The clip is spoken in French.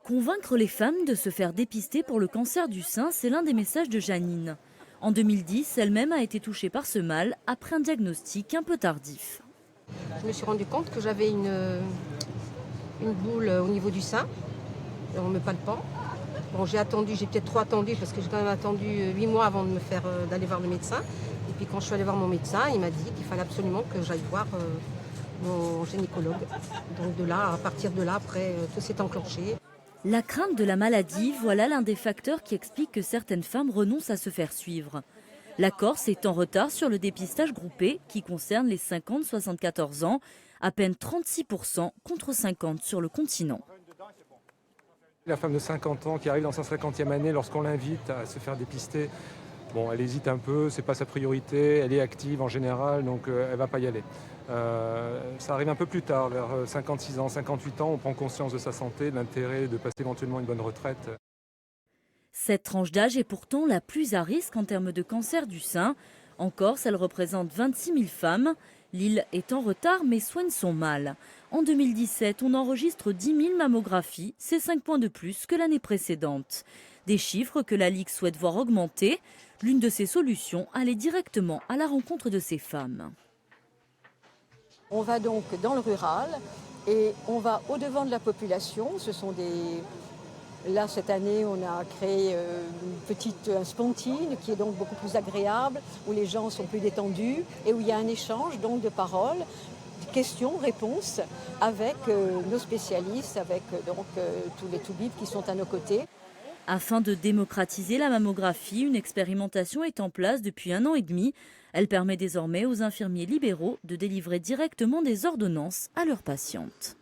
Convaincre les femmes de se faire dépister pour le cancer du sein, c'est l'un des messages de Janine. En 2010, elle-même a été touchée par ce mal après un diagnostic un peu tardif. Je me suis rendu compte que j'avais une boule au niveau du sein, en me palpant. Bon, j'ai peut-être trop attendu parce que j'ai quand même attendu 8 mois avant d'aller voir le médecin. Et puis quand je suis allée voir mon médecin, il m'a dit qu'il fallait absolument que j'aille voir mon gynécologue. Donc à partir de là, après, tout s'est enclenché. La crainte de la maladie, voilà l'un des facteurs qui explique que certaines femmes renoncent à se faire suivre. La Corse est en retard sur le dépistage groupé qui concerne les 50-74 ans, à peine 36% contre 50% sur le continent. La femme de 50 ans qui arrive dans sa 50e année, lorsqu'on l'invite à se faire dépister, bon, elle hésite un peu, c'est pas sa priorité, elle est active en général, donc elle va pas y aller. Ça arrive un peu plus tard, vers 56 ans, 58 ans, on prend conscience de sa santé, de l'intérêt de passer éventuellement une bonne retraite. Cette tranche d'âge est pourtant la plus à risque en termes de cancer du sein. En Corse, elle représente 26 000 femmes. L'île est en retard mais soigne son mal. En 2017, on enregistre 10 000 mammographies, c'est 5 points de plus que l'année précédente. Des chiffres que la Ligue souhaite voir augmenter. L'une de ses solutions, aller directement à la rencontre de ces femmes. On va donc dans le rural et on va au-devant de la population. Là, cette année, on a créé un spontine qui est donc beaucoup plus agréable, où les gens sont plus détendus et où il y a un échange donc de paroles, de questions, réponses avec nos spécialistes, avec tous les toubibs qui sont à nos côtés. Afin de démocratiser la mammographie, une expérimentation est en place depuis 1 an et demi. Elle permet désormais aux infirmiers libéraux de délivrer directement des ordonnances à leurs patientes.